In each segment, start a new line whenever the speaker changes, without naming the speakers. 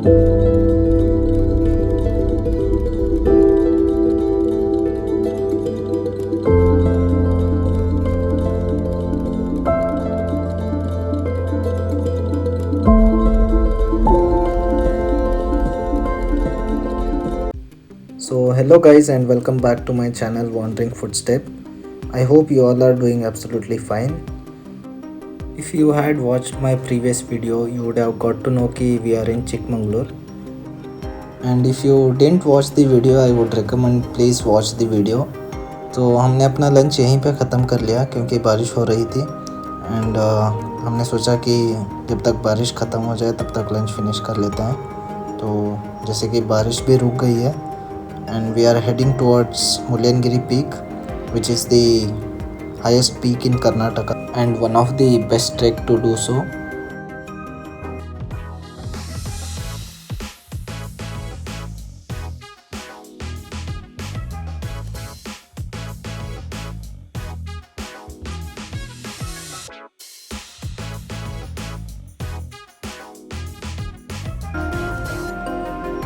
So hello guys and welcome back to my channel Wandering Footstep. I hope you all are doing absolutely fine. If you had watched my previous video, you would have got to know कि we are in Chikmagalur. And if you didn't watch the video, I would recommend please watch the video. तो हमने अपना lunch यहीं पे ख़त्म कर लिया क्योंकि बारिश हो रही थी एंड हमने सोचा कि जब तक बारिश ख़त्म हो जाए तब तक लंच फिनिश कर लेते हैं। तो जैसे कि बारिश भी रुक गई है and we are heading towards Mullayanagiri Peak, which is the highest peak in Karnataka and one of the best trek to do so.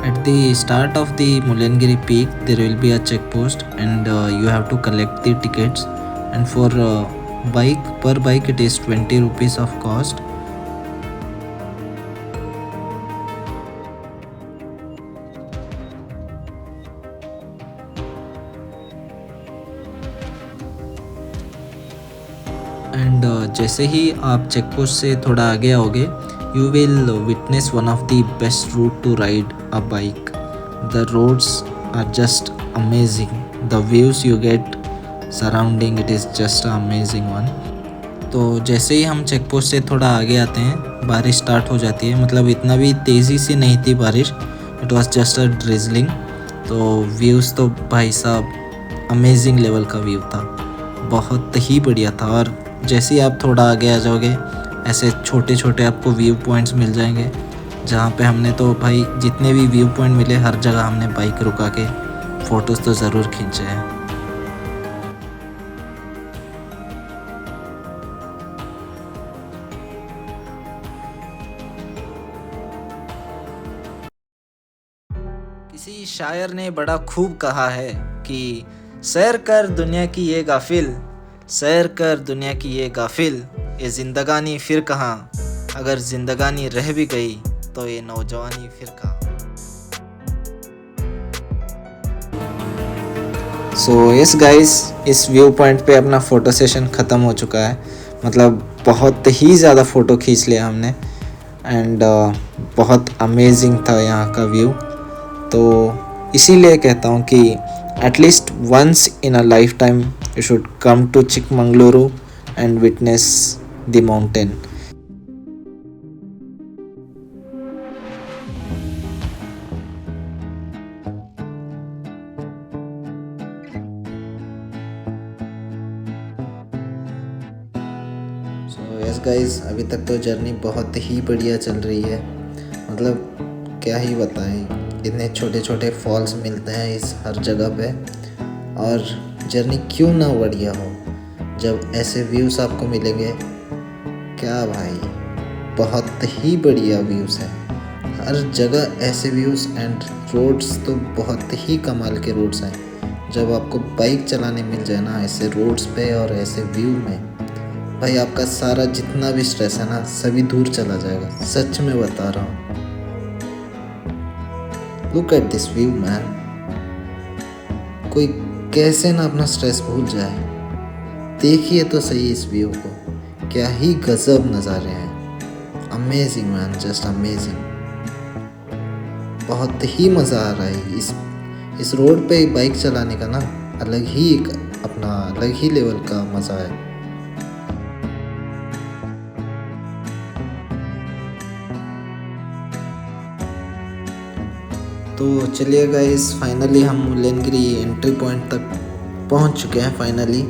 At the start of the Mullayanagiri Peak, there will be a checkpost and you have to collect the tickets. And for per bike, it is 20 rupees of cost. And जैसे ही आप checkpost से थोड़ा आगे आओगे, you will witness one of the best route to ride a bike. The roads are just amazing. The views you get surrounding it is just an amazing one. तो जैसे ही हम check post से थोड़ा आगे आते हैं बारिश स्टार्ट हो जाती है, मतलब इतना भी तेज़ी से नहीं थी बारिश, it was just a drizzling. तो व्यूज़ तो भाई साहब अमेजिंग लेवल का व्यू था, बहुत ही बढ़िया था। और जैसे ही आप थोड़ा आगे आ जाओगे ऐसे छोटे छोटे आपको व्यू पॉइंट्स मिल जाएंगे, जहाँ पे हमने तो भाई जितने भी व्यू पॉइंट मिले हर जगह हमने बाइक रुका के फ़ोटोज़ तो ज़रूर खींचे हैं। किसी शायर ने बड़ा खूब कहा है कि सैर कर दुनिया की ये गाफिल, सैर कर दुनिया की ये गाफिल, ये ज़िंदगानी फिर कहाँ, अगर ज़िंदगानी रह भी गई तो ये नौजवानी फिर कहाँ। सो यस गाइस, इस व्यू पॉइंट पे अपना फ़ोटो सेशन ख़त्म हो चुका है। मतलब बहुत ही ज़्यादा फ़ोटो खींच लिया हमने एंड बहुत अमेजिंग था यहाँ का व्यू। तो इसीलिए कहता हूँ कि at least once in a lifetime you should come to Chikmagalur and witness the mountain. So yes guys, अभी तक तो जर्नी बहुत ही बढ़िया चल रही है। मतलब क्या ही बताएं, इतने छोटे छोटे फॉल्स मिलते हैं इस हर जगह पे, और जर्नी क्यों ना बढ़िया हो जब ऐसे व्यूज़ आपको मिलेंगे। क्या भाई, बहुत ही बढ़िया व्यूज़ है हर जगह, ऐसे व्यूज़ एंड रोड्स तो बहुत ही कमाल के रोड्स हैं। जब आपको बाइक चलाने मिल जाए ना ऐसे रोड्स पे और ऐसे व्यू में, भाई आपका सारा जितना भी स्ट्रेस है ना सभी दूर चला जाएगा, सच में बता रहा हूँ। Look at this view man, कोई कैसे ना अपना स्ट्रेस भूल जाए। देखिए तो सही इस व्यू को, क्या ही गजब नज़ारे हैं। Amazing man, just amazing. बहुत ही मज़ा आ रहा है इस रोड पे बाइक चलाने का ना, अलग ही एक अपना अलग ही लेवल का मज़ा है। तो चलिए गाइस, फाइनली हम मुल्लायनगिरी एंट्री पॉइंट तक पहुंच चुके हैं फाइनली।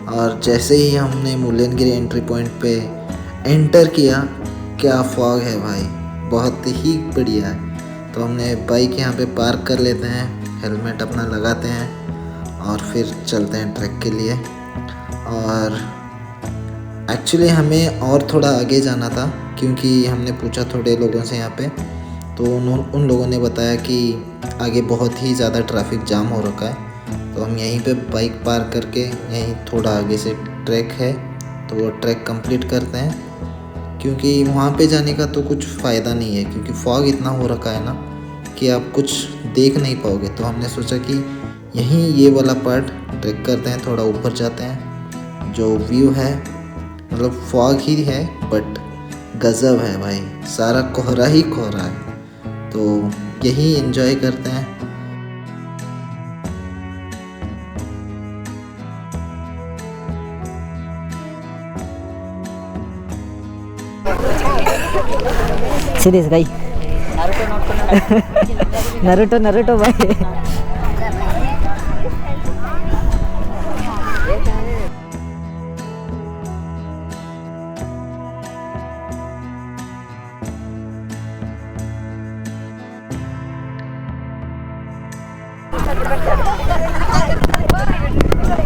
और जैसे ही हमने मुल्लायनगिरी एंट्री पॉइंट पे एंटर किया, क्या फॉग है भाई, बहुत ही बढ़िया है। तो हमने बाइक यहाँ पे पार्क कर लेते हैं, हेलमेट अपना लगाते हैं और फिर चलते हैं ट्रैक के लिए। और एक्चुअली हमें और थोड़ा आगे जाना था क्योंकि हमने पूछा थोड़े लोगों से यहाँ पे, तो उन लोगों ने बताया कि आगे बहुत ही ज़्यादा ट्रैफिक जाम हो रखा है, तो हम यहीं पे बाइक पार्क करके यहीं थोड़ा आगे से ट्रैक है तो वो ट्रैक कंप्लीट करते हैं, क्योंकि वहाँ पे जाने का तो कुछ फ़ायदा नहीं है क्योंकि फॉग इतना हो रखा है ना कि आप कुछ देख नहीं पाओगे। तो हमने सोचा कि यहीं ये वाला पार्ट ट्रैक करते हैं, थोड़ा ऊपर जाते हैं। जो व्यू है मतलब फॉग ही है बट गज़ब है भाई, सारा कोहरा ही कोहरा है, तो यही एंजॉय करते हैं।
सीरीज गई नरूटो नरूटो भाई।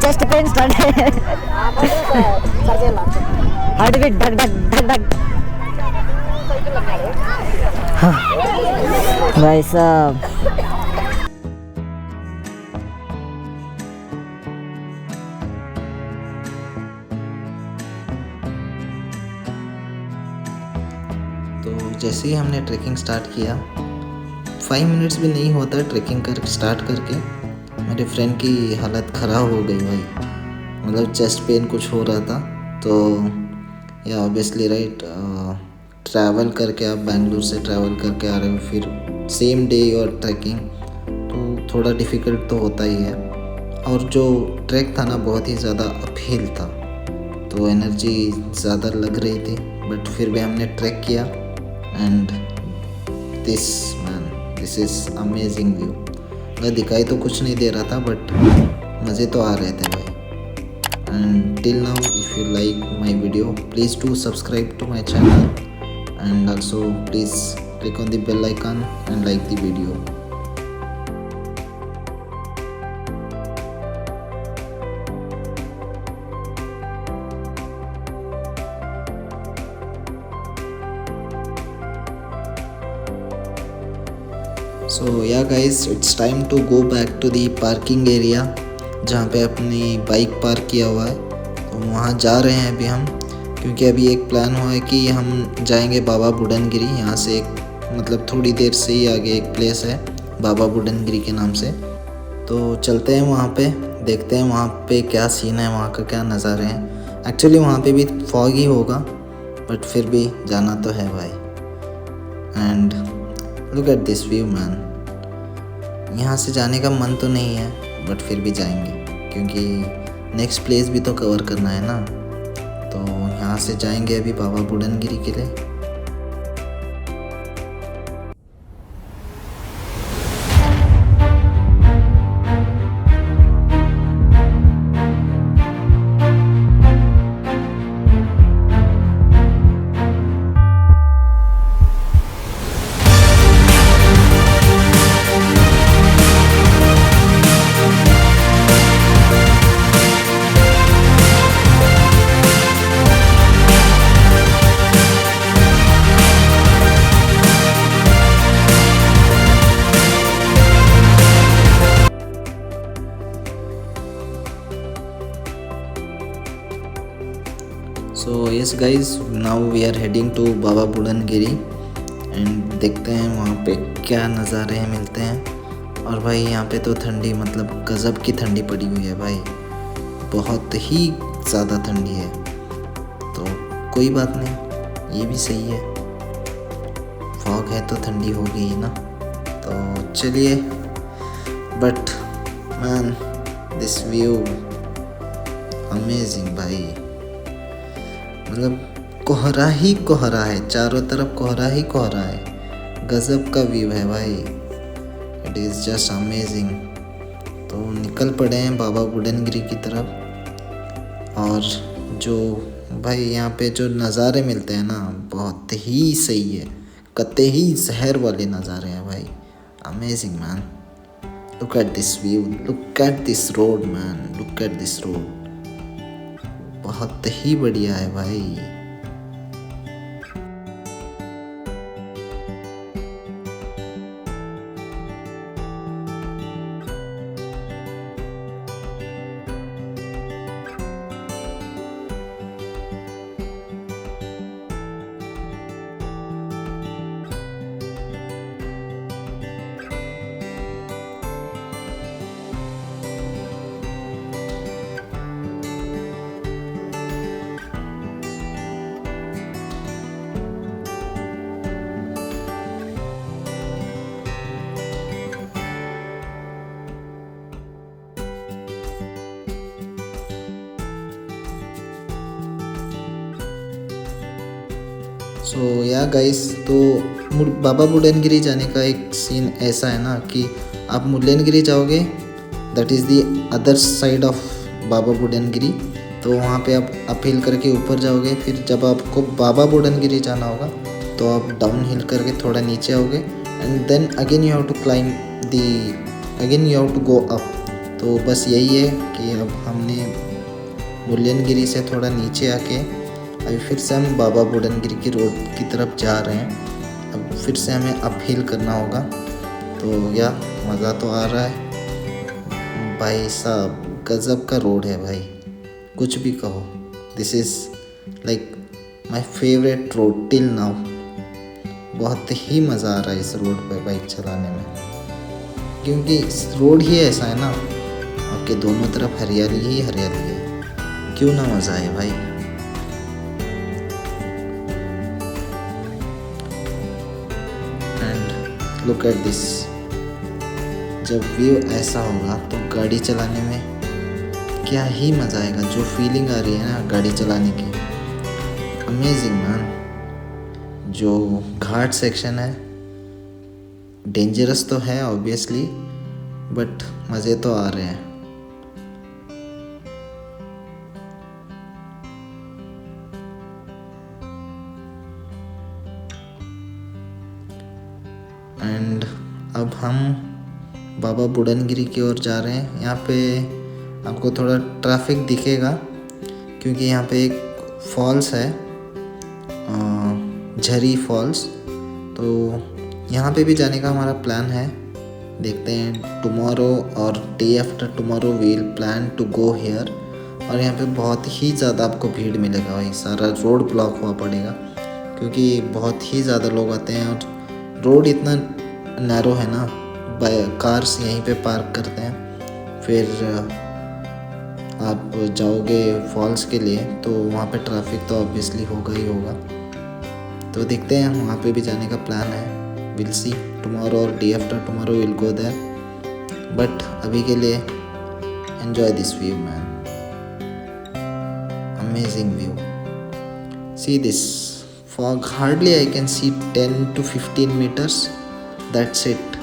चेस्ट पेन स्टार्ट है, हार्ट बीट धक धक धक धक। भाई साहब
तो जैसे ही हमने ट्रैकिंग स्टार्ट किया 5 मिनट्स भी नहीं होता ट्रैकिंग कर स्टार्ट करके मेरे फ्रेंड की हालत ख़राब हो गई भाई, मतलब चेस्ट पेन कुछ हो रहा था। तो या ऑब्वियसली राइट, ट्रैवल करके आप बेंगलुरु से ट्रैवल करके आ रहे हो फिर सेम डे और ट्रैकिंग, तो थोड़ा डिफ़िकल्ट तो होता ही है। और जो ट्रैक था ना बहुत ही ज़्यादा अपहिल था, तो एनर्जी ज़्यादा लग रही थी, बट फिर भी हमने ट्रैक किया। And this is amazing view. मैं दिखाई तो कुछ नहीं दे रहा था बट मज़े तो आ रहे थे भाई। And till now, if you like my video, please do subscribe to my channel and also please click on the bell icon and like the video. So yeah guys, it's time to go back to the parking area जहाँ पे अपनी bike park किया हुआ है, तो वहाँ जा रहे हैं अभी हम, क्योंकि अभी एक प्लान हुआ है कि हम जाएंगे बाबा बुडनगिरी। यहाँ से एक मतलब थोड़ी देर से ही आगे एक प्लेस है बाबा बुडनगिरी के नाम से, तो चलते हैं वहाँ पे, देखते हैं वहाँ पे क्या सीन है, वहाँ का क्या नज़ारे हैं। एक्चुअली वहाँ पे भी फॉग ही होगा बट फिर भी जाना तो है भाई। And look at this view man, यहाँ से जाने का मन तो नहीं है बट फिर भी जाएंगे क्योंकि नेक्स्ट प्लेस भी तो कवर करना है ना, तो यहाँ से जाएंगे अभी बाबा बुडनगिरी के लिए। So yes guys, now we are heading to Baba Budangiri and देखते हैं वहाँ पे क्या नज़ारे हैं मिलते हैं। और भाई यहाँ पे तो ठंडी मतलब गज़ब की ठंडी पड़ी हुई है भाई, बहुत ही ज़्यादा ठंडी है, तो कोई बात नहीं, ये भी सही है, फॉग है तो ठंडी हो गई है ना, तो चलिए। But man this view amazing भाई, मतलब कोहरा ही कोहरा है, चारों तरफ कोहरा ही कोहरा है, गज़ब का व्यू है भाई, इट इज़ जस्ट अमेजिंग। तो निकल पड़े हैं बाबा बुडनगिरी की तरफ। और जो भाई यहाँ पे जो नज़ारे मिलते हैं ना बहुत ही सही है, कतई ही जहर वाले नज़ारे हैं भाई, amazing man. Look at this view, look at this road man, look at this road, बहुत ही बढ़िया है भाई। सो या गाइस, तो बाबा बुडनगिरी जाने का एक सीन ऐसा है ना कि आप मुल्लनगिरी जाओगे, that is the other side of Baba Budangiri. तो वहाँ पे आप अपहिल करके ऊपर जाओगे, फिर जब आपको बाबा बुडनगिरी जाना होगा तो आप डाउन हिल करके थोड़ा नीचे आओगे, and then again you have to climb again you have to go up. तो बस यही है कि अब हमने मुल्लनगिरी से थोड़ा नीचे आके अभी फिर से हम बाबा बुडनगिरी की रोड की तरफ जा रहे हैं। अब फिर से हमें अपहिल करना होगा। तो या मज़ा तो आ रहा है भाई साहब, गज़ब का रोड है भाई, कुछ भी कहो। This is like my favourite road till now. बहुत ही मज़ा आ रहा है इस रोड पे बाइक चलाने में, क्योंकि इस रोड ही ऐसा है ना, आपके दोनों तरफ हरियाली ही हरियाली है। क्यों ना मज़ा आए भाई। एंड लुक एट दिस, जब व्यू ऐसा होगा तो गाड़ी चलाने में क्या ही मज़ा आएगा। जो फीलिंग आ रही है ना गाड़ी चलाने की, अमेजिंग मैन। जो घाट सेक्शन है डेंजरस तो है ऑब्वियसली, बट मज़े तो आ रहे हैं। एंड अब हम बाबा बुडनगिरी की ओर जा रहे हैं। यहाँ पे आपको थोड़ा ट्रैफिक दिखेगा क्योंकि यहाँ पे एक फॉल्स है, झरी फॉल्स। तो यहाँ पे भी जाने का हमारा प्लान है। देखते हैं टुमारो और day after tomorrow we'll plan to go here. और यहाँ पे बहुत ही ज़्यादा आपको भीड़ मिलेगा भाई, सारा रोड ब्लॉक हुआ पड़ेगा क्योंकि बहुत ही ज़्यादा लोग आते हैं। और रोड इतना नैरो है ना, कार्स यहीं पे पार्क करते हैं। फिर आप जाओगे फॉल्स के लिए तो वहाँ पे ट्रैफिक तो ऑब्वियसली होगा ही होगा। तो देखते हैं, वहाँ पे भी जाने का प्लान है। विल सी टुमारो और day after tomorrow will go there, but अभी के लिए enjoy this view man, amazing view. See this fog, hardly I can see 10 to 15 meters, that's it,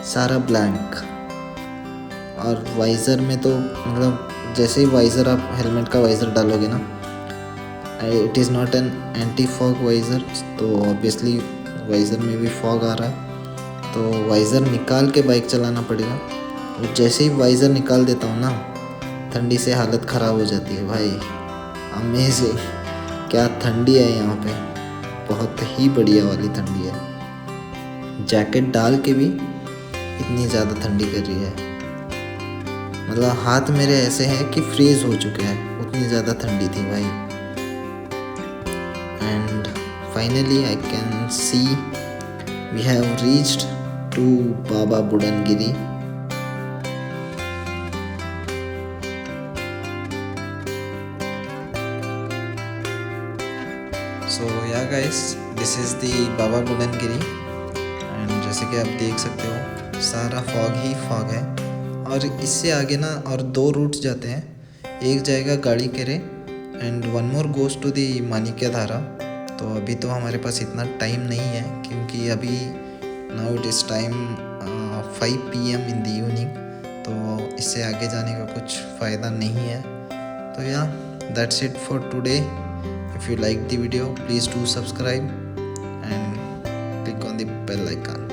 सारा ब्लैंक। और वाइज़र में तो मतलब जैसे ही वाइज़र आप हेलमेट का वाइज़र डालोगे ना, it is not an anti fog visor, तो ऑब्वियसली वाइज़र में भी फॉग आ रहा है। तो वाइज़र निकाल के बाइक चलाना पड़ेगा। और जैसे ही वाइज़र निकाल देता हूँ ना, ठंडी से हालत ख़राब हो जाती है भाई। अमेजिंग, क्या ठंडी है यहाँ पे, बहुत ही बढ़िया वाली ठंडी है। जैकेट डाल के भी इतनी ज़्यादा ठंडी कर रही है, मतलब हाथ मेरे ऐसे हैं कि फ्रीज हो चुके हैं, उतनी ज़्यादा ठंडी थी भाई। And finally I can see we have reached to Baba Budangiri. So yeah guys, this is the Baba Budangiri. And जैसे कि आप देख सकते हो सारा फॉग ही फॉग है। और इससे आगे ना और 2 रूट्स जाते हैं। एक जाएगा गाड़ी केरे and one more goes to the Manikyadhara. तो अभी तो हमारे पास इतना टाइम नहीं है क्योंकि अभी now it is time 5 PM in the evening, तो इससे आगे जाने का कुछ फ़ायदा नहीं है। तो या that's it for today. If you like the video, please do subscribe and click on the bell icon.